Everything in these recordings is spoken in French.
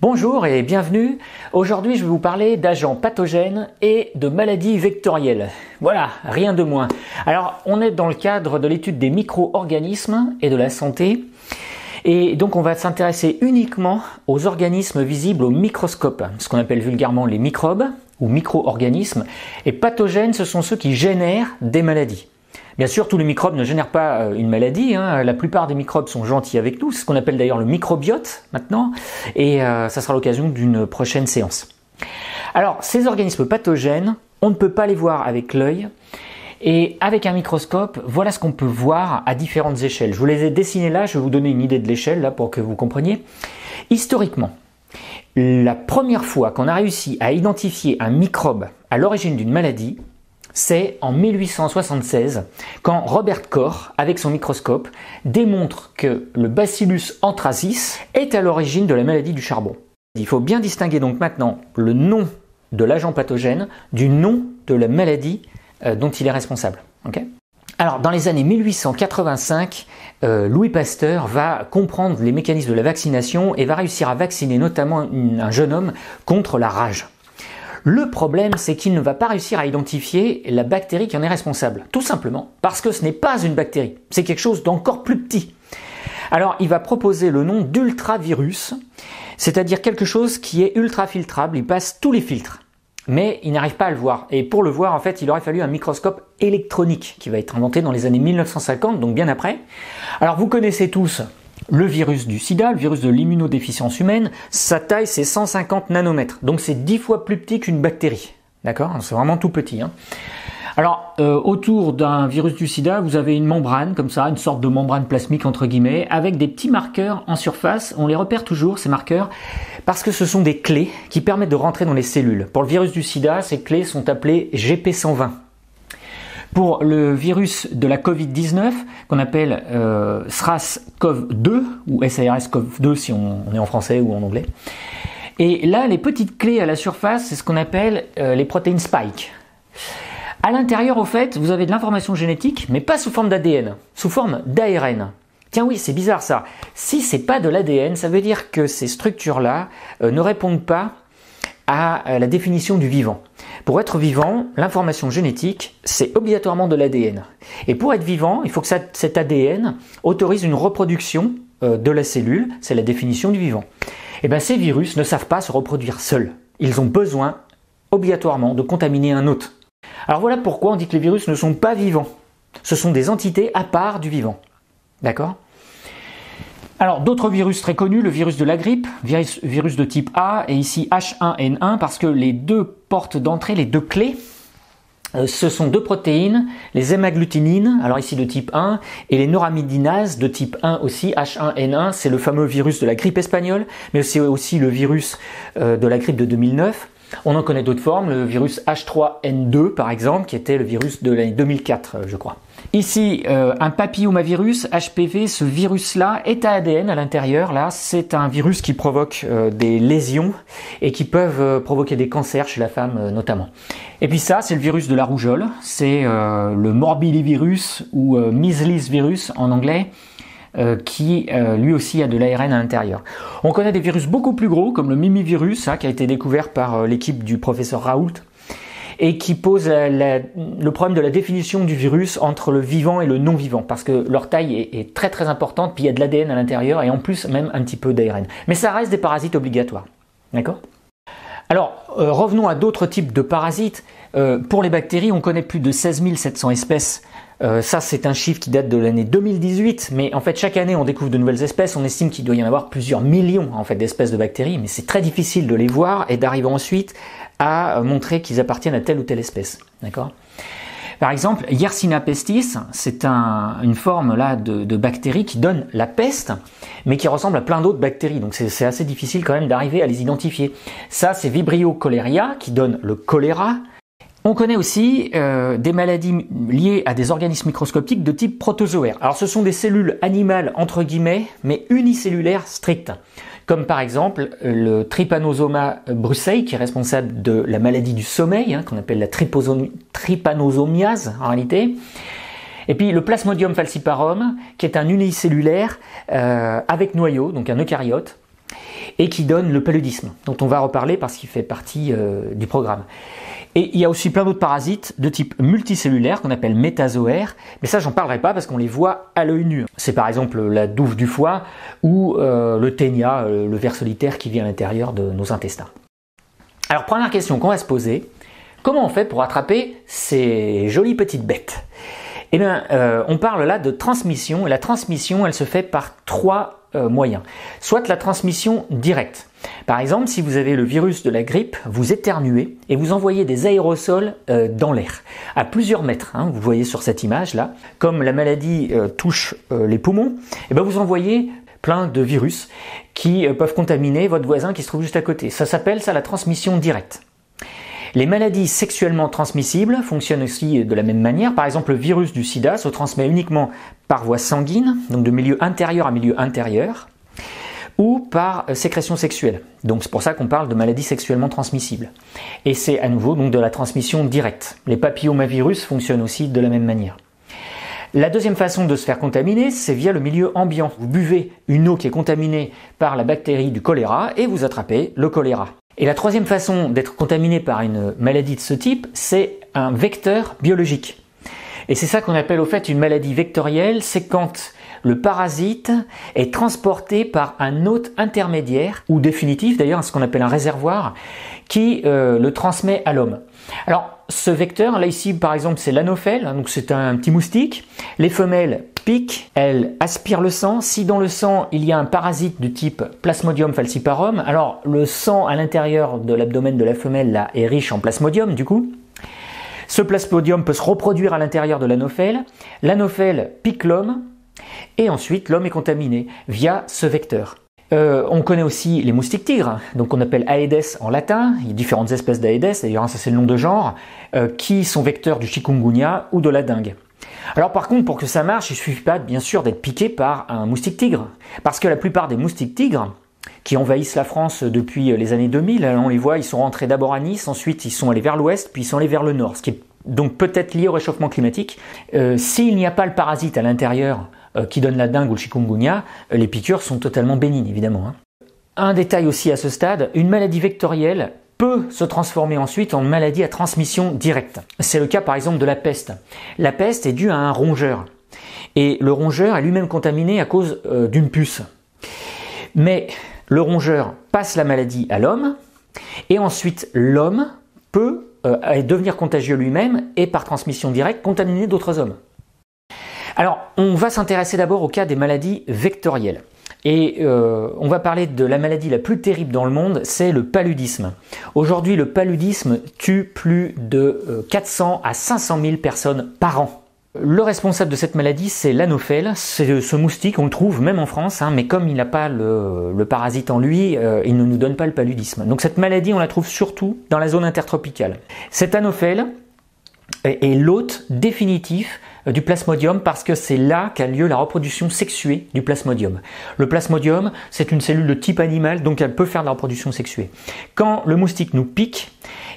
Bonjour et bienvenue. Aujourd'hui, je vais vous parler d'agents pathogènes et de maladies vectorielles. Voilà, rien de moins. Alors, on est dans le cadre de l'étude des micro-organismes et de la santé. Et donc, on va s'intéresser uniquement aux organismes visibles au microscope, ce qu'on appelle vulgairement les microbes ou micro-organismes. Et pathogènes, ce sont ceux qui génèrent des maladies. Bien sûr, tous les microbes ne génèrent pas une maladie. La plupart des microbes sont gentils avec nous. C'est ce qu'on appelle d'ailleurs le microbiote maintenant. Et ça sera l'occasion d'une prochaine séance. Alors, ces organismes pathogènes, on ne peut pas les voir avec l'œil. Et avec un microscope, voilà ce qu'on peut voir à différentes échelles. Je vous les ai dessinés là. Je vais vous donner une idée de l'échelle là pour que vous compreniez. Historiquement, la première fois qu'on a réussi à identifier un microbe à l'origine d'une maladie, c'est en 1876, quand Robert Koch, avec son microscope, démontre que le Bacillus anthracis est à l'origine de la maladie du charbon. Il faut bien distinguer donc maintenant le nom de l'agent pathogène du nom de la maladie dont il est responsable. Okay ? Alors, dans les années 1885, Louis Pasteur va comprendre les mécanismes de la vaccination et va réussir à vacciner notamment un jeune homme contre la rage. Le problème, c'est qu'il ne va pas réussir à identifier la bactérie qui en est responsable. Tout simplement parce que ce n'est pas une bactérie, c'est quelque chose d'encore plus petit. Alors, il va proposer le nom d'ultravirus, c'est-à-dire quelque chose qui est ultra filtrable, il passe tous les filtres. Mais il n'arrive pas à le voir. Et pour le voir, en fait, il aurait fallu un microscope électronique qui va être inventé dans les années 1950, donc bien après. Alors, vous connaissez tous le virus du sida, le virus de l'immunodéficience humaine, sa taille c'est 150 nanomètres, donc c'est 10 fois plus petit qu'une bactérie, d'accord? C'est vraiment tout petit. Alors, autour d'un virus du sida, vous avez une membrane, comme ça, une sorte de membrane plasmique entre guillemets, avec des petits marqueurs en surface. On les repère toujours, ces marqueurs, parce que ce sont des clés qui permettent de rentrer dans les cellules. Pour le virus du sida, ces clés sont appelées GP120. Pour le virus de la Covid-19, qu'on appelle SARS-CoV-2, ou SARS-CoV-2 si on est en français ou en anglais. Et là, les petites clés à la surface, c'est ce qu'on appelle les protéines spike. À l'intérieur, au fait, vous avez de l'information génétique, mais pas sous forme d'ADN, sous forme d'ARN. Tiens oui, c'est bizarre ça. Si c'est pas de l'ADN, ça veut dire que ces structures-là ne répondent pas à la définition du vivant. Pour être vivant, l'information génétique, c'est obligatoirement de l'ADN. Et pour être vivant, il faut que cet ADN autorise une reproduction de la cellule, c'est la définition du vivant. Et bien ces virus ne savent pas se reproduire seuls. Ils ont besoin obligatoirement de contaminer un hôte. Alors voilà pourquoi on dit que les virus ne sont pas vivants. Ce sont des entités à part du vivant. D'accord ? Alors, d'autres virus très connus, le virus de la grippe, virus de type A, et ici H1N1, parce que les deux portes d'entrée, les deux clés, ce sont deux protéines, les hémagglutinines, alors ici de type 1, et les neuramidinases de type 1 aussi, H1N1, c'est le fameux virus de la grippe espagnole, mais c'est aussi le virus de la grippe de 2009. On en connaît d'autres formes, le virus H3N2 par exemple, qui était le virus de l'année 2004, je crois. Ici, un papillomavirus, HPV, ce virus-là est à ADN à l'intérieur. Là, c'est un virus qui provoque des lésions et qui peuvent provoquer des cancers chez la femme notamment. Et puis ça, c'est le virus de la rougeole, c'est le morbillivirus ou measles virus en anglais, qui lui aussi a de l'ARN à l'intérieur. On connaît des virus beaucoup plus gros comme le mimivirus qui a été découvert par l'équipe du professeur Raoult et qui pose le problème de la définition du virus entre le vivant et le non-vivant parce que leur taille est très très importante, puis il y a de l'ADN à l'intérieur et en plus même un petit peu d'ARN. Mais ça reste des parasites obligatoires. D'accord ? Alors, revenons à d'autres types de parasites. Pour les bactéries, on connaît plus de 16 700 espèces. Ça, c'est un chiffre qui date de l'année 2018, mais en fait, chaque année, on découvre de nouvelles espèces. On estime qu'il doit y en avoir plusieurs millions en fait, d'espèces de bactéries, mais c'est très difficile de les voir et d'arriver ensuite à montrer qu'ils appartiennent à telle ou telle espèce. D'accord ? Par exemple, Yersinia pestis, c'est une forme là de bactérie qui donne la peste, mais qui ressemble à plein d'autres bactéries. Donc c'est assez difficile quand même d'arriver à les identifier. Ça, c'est Vibrio cholerae qui donne le choléra. On connaît aussi des maladies liées à des organismes microscopiques de type protozoaire. Alors ce sont des cellules animales entre guillemets, mais unicellulaires strictes. Comme par exemple le Trypanosoma brucei qui est responsable de la maladie du sommeil, qu'on appelle la trypanosomiase en réalité. Et puis le Plasmodium falciparum qui est un unicellulaire avec noyau, donc un eucaryote. et qui donne le paludisme, dont on va reparler parce qu'il fait partie du programme. Et il y a aussi plein d'autres parasites de type multicellulaire qu'on appelle métazoaires, mais ça j'en parlerai pas parce qu'on les voit à l'œil nu. C'est par exemple la douve du foie ou le ténia, le ver solitaire qui vit à l'intérieur de nos intestins. Alors première question qu'on va se poser, comment on fait pour attraper ces jolies petites bêtes? Eh bien, on parle là de transmission, et la transmission elle se fait par trois moyens. Soit la transmission directe. Par exemple, si vous avez le virus de la grippe, vous éternuez et vous envoyez des aérosols dans l'air à plusieurs mètres. Hein, vous voyez sur cette image là, comme la maladie touche les poumons, et ben vous envoyez plein de virus qui peuvent contaminer votre voisin qui se trouve juste à côté. Ça s'appelle la transmission directe. Les maladies sexuellement transmissibles fonctionnent aussi de la même manière. Par exemple, le virus du sida se transmet uniquement par voie sanguine, donc de milieu intérieur à milieu intérieur, ou par sécrétion sexuelle. Donc c'est pour ça qu'on parle de maladies sexuellement transmissibles. Et c'est à nouveau donc de la transmission directe. Les papillomavirus fonctionnent aussi de la même manière. La deuxième façon de se faire contaminer, c'est via le milieu ambiant. Vous buvez une eau qui est contaminée par la bactérie du choléra et vous attrapez le choléra. Et la troisième façon d'être contaminé par une maladie de ce type, c'est un vecteur biologique. Et c'est ça qu'on appelle au fait une maladie vectorielle, c'est quand le parasite est transporté par un hôte intermédiaire, ou définitif d'ailleurs, ce qu'on appelle un réservoir, qui le transmet à l'homme. Alors, ce vecteur, là ici par exemple c'est l'anophèle, donc c'est un petit moustique. Les femelles piquent, elles aspirent le sang. Si dans le sang il y a un parasite du type Plasmodium falciparum, alors le sang à l'intérieur de l'abdomen de la femelle là est riche en plasmodium du coup. Ce plasmodium peut se reproduire à l'intérieur de l'anophèle. L'anophèle pique l'homme et ensuite l'homme est contaminé via ce vecteur. On connaît aussi les moustiques tigres, donc on appelle Aedes en latin, il y a différentes espèces d'Aedes, d'ailleurs ça c'est le nom de genre, qui sont vecteurs du chikungunya ou de la dengue. Alors par contre, pour que ça marche, il ne suffit pas bien sûr d'être piqué par un moustique tigre, parce que la plupart des moustiques tigres, qui envahissent la France depuis les années 2000, on les voit, ils sont rentrés d'abord à Nice, ensuite ils sont allés vers l'ouest, puis ils sont allés vers le nord, ce qui est donc peut-être lié au réchauffement climatique. S'il n'y a pas le parasite à l'intérieur, qui donne la dengue ou le chikungunya, les piqûres sont totalement bénignes évidemment. Un détail aussi à ce stade, une maladie vectorielle peut se transformer ensuite en maladie à transmission directe. C'est le cas par exemple de la peste. La peste est due à un rongeur et le rongeur est lui-même contaminé à cause d'une puce. Mais le rongeur passe la maladie à l'homme et ensuite l'homme peut devenir contagieux lui-même et par transmission directe contaminer d'autres hommes. Alors, on va s'intéresser d'abord au cas des maladies vectorielles. Et on va parler de la maladie la plus terrible dans le monde, c'est le paludisme. Aujourd'hui, le paludisme tue plus de 400 à 500 000 personnes par an. Le responsable de cette maladie, c'est l'anophèle, c'est ce moustique, on le trouve même en France, mais comme il n'a pas le parasite en lui, il ne nous donne pas le paludisme. Donc cette maladie, on la trouve surtout dans la zone intertropicale. Cet anophèle est l'hôte définitif du plasmodium parce que c'est là qu'a lieu la reproduction sexuée du plasmodium. Le plasmodium, c'est une cellule de type animal, donc elle peut faire de la reproduction sexuée. Quand le moustique nous pique,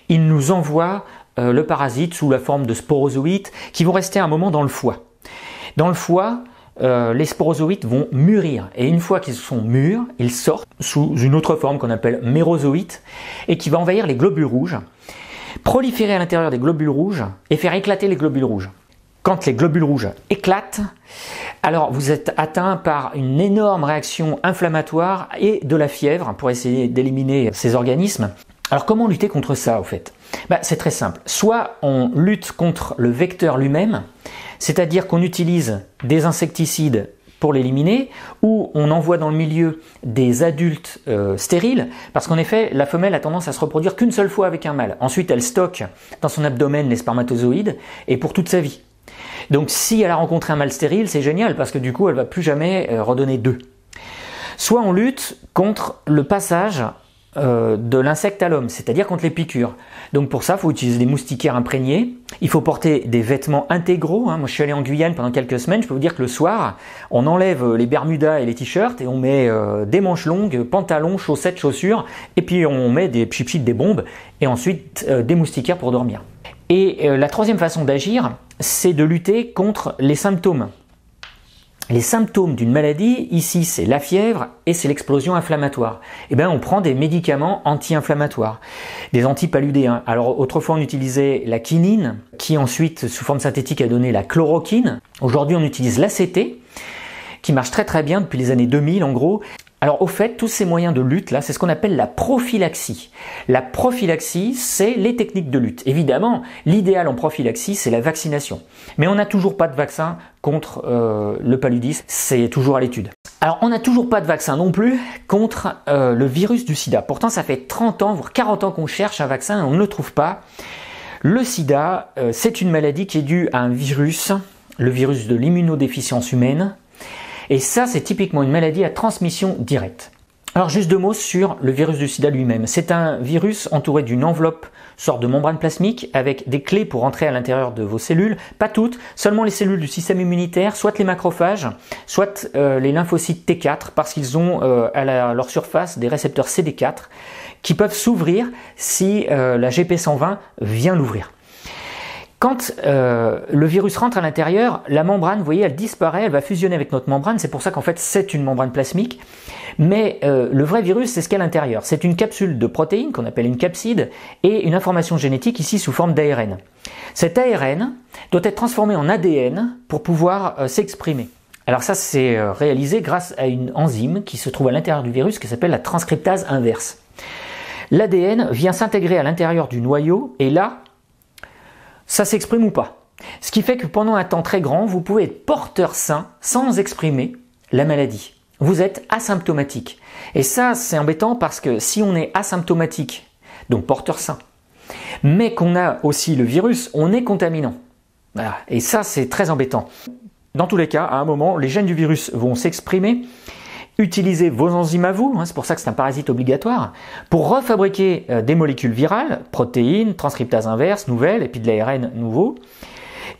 il nous envoie le parasite sous la forme de sporozoïtes qui vont rester un moment dans le foie. Dans le foie, les sporozoïtes vont mûrir et une fois qu'ils sont mûrs, ils sortent sous une autre forme qu'on appelle mérozoïte et qui va envahir les globules rouges, proliférer à l'intérieur des globules rouges et faire éclater les globules rouges. Quand les globules rouges éclatent, alors vous êtes atteint par une énorme réaction inflammatoire et de la fièvre pour essayer d'éliminer ces organismes. Alors comment lutter contre ça au fait? C'est très simple. Soit on lutte contre le vecteur lui-même, c'est-à-dire qu'on utilise des insecticides pour l'éliminer, ou on envoie dans le milieu des adultes stériles, parce qu'en effet, la femelle a tendance à se reproduire qu'une seule fois avec un mâle. Ensuite, elle stocke dans son abdomen les spermatozoïdes, et pour toute sa vie. Donc si elle a rencontré un mâle stérile, c'est génial, parce que du coup, elle ne va plus jamais redonner d'œufs. Soit on lutte contre le passage de l'insecte à l'homme, c'est-à-dire contre les piqûres. Donc pour ça, il faut utiliser des moustiquaires imprégnés, il faut porter des vêtements intégraux. Moi je suis allé en Guyane pendant quelques semaines, je peux vous dire que le soir, on enlève les bermudas et les t-shirts et on met des manches longues, pantalons, chaussettes, chaussures, et puis on met des pchit des bombes, et ensuite des moustiquaires pour dormir. Et la troisième façon d'agir, c'est de lutter contre les symptômes. les symptômes d'une maladie, ici c'est la fièvre et c'est l'explosion inflammatoire. Eh bien on prend des médicaments anti-inflammatoires, des antipaludéens. Alors autrefois on utilisait la quinine, qui ensuite sous forme synthétique a donné la chloroquine. Aujourd'hui on utilise l'ACT, qui marche très très bien depuis les années 2000 en gros. Alors au fait, tous ces moyens de lutte là, c'est ce qu'on appelle la prophylaxie. La prophylaxie, c'est les techniques de lutte. Évidemment, l'idéal en prophylaxie, c'est la vaccination. Mais on n'a toujours pas de vaccin contre le paludisme, c'est toujours à l'étude. Alors on n'a toujours pas de vaccin non plus contre le virus du sida. Pourtant ça fait 30 ans, voire 40 ans qu'on cherche un vaccin et on ne le trouve pas. Le sida, c'est une maladie qui est due à un virus, le virus de l'immunodéficience humaine. Et ça, c'est typiquement une maladie à transmission directe. Alors juste 2 mots sur le virus du sida lui-même. C'est un virus entouré d'une enveloppe, sorte de membrane plasmique, avec des clés pour entrer à l'intérieur de vos cellules. Pas toutes, seulement les cellules du système immunitaire, soit les macrophages, soit les lymphocytes T4, parce qu'ils ont à leur surface des récepteurs CD4 qui peuvent s'ouvrir si la GP120 vient l'ouvrir. Quand le virus rentre à l'intérieur, la membrane, vous voyez, elle disparaît, elle va fusionner avec notre membrane. C'est pour ça qu'en fait, c'est une membrane plasmique. Mais le vrai virus, c'est ce qu'il y a à l'intérieur. C'est une capsule de protéines qu'on appelle une capside et une information génétique ici sous forme d'ARN. Cet ARN doit être transformé en ADN pour pouvoir s'exprimer. Alors ça, c'est réalisé grâce à une enzyme qui se trouve à l'intérieur du virus qui s'appelle la transcriptase inverse. L'ADN vient s'intégrer à l'intérieur du noyau et là, ça s'exprime ou pas. Ce qui fait que pendant un temps très grand, vous pouvez être porteur sain sans exprimer la maladie. Vous êtes asymptomatique. Et ça, c'est embêtant parce que si on est asymptomatique, donc porteur sain, mais qu'on a aussi le virus, on est contaminant. Voilà. Et ça, c'est très embêtant. Dans tous les cas, à un moment, les gènes du virus vont s'exprimer. Utilisez vos enzymes à vous, c'est pour ça que c'est un parasite obligatoire, pour refabriquer des molécules virales, protéines, transcriptase inverse, nouvelles, et puis de l'ARN nouveau.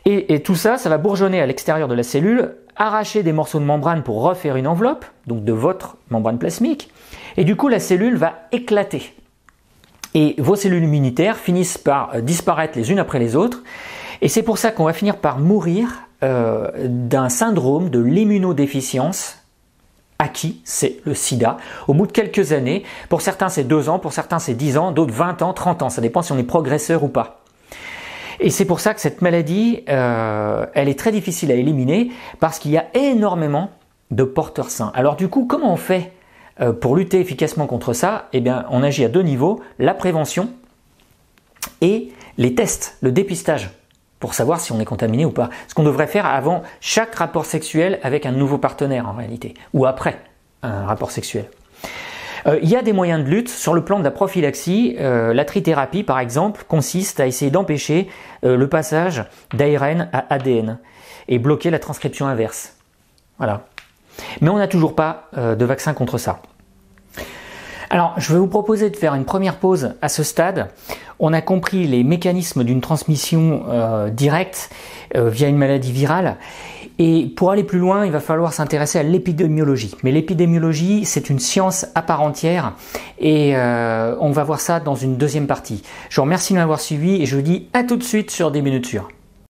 Et tout ça, ça va bourgeonner à l'extérieur de la cellule, arracher des morceaux de membrane pour refaire une enveloppe, donc de votre membrane plasmique, et du coup la cellule va éclater. Et vos cellules immunitaires finissent par disparaître les unes après les autres, et c'est pour ça qu'on va finir par mourir d'un syndrome de l'immunodéficience acquis, c'est le sida, au bout de quelques années. Pour certains c'est 2 ans, pour certains c'est 10 ans, d'autres 20 ans, 30 ans, ça dépend si on est progresseur ou pas. Et c'est pour ça que cette maladie, elle est très difficile à éliminer parce qu'il y a énormément de porteurs sains. Alors du coup, comment on fait pour lutter efficacement contre ça? Eh bien, on agit à 2 niveaux, la prévention et les tests, le dépistage, pour savoir si on est contaminé ou pas. Ce qu'on devrait faire avant chaque rapport sexuel avec un nouveau partenaire en réalité, ou après un rapport sexuel. Il y a des moyens de lutte sur le plan de la prophylaxie. La trithérapie par exemple consiste à essayer d'empêcher le passage d'ARN à ADN et bloquer la transcription inverse. Voilà. Mais on n'a toujours pas de vaccin contre ça. Alors, je vais vous proposer de faire une première pause à ce stade. On a compris les mécanismes d'une transmission directe via une maladie virale. Et pour aller plus loin, il va falloir s'intéresser à l'épidémiologie. Mais l'épidémiologie, c'est une science à part entière et on va voir ça dans une deuxième partie. Je vous remercie de m'avoir suivi et je vous dis à tout de suite sur 10 minutes sûres.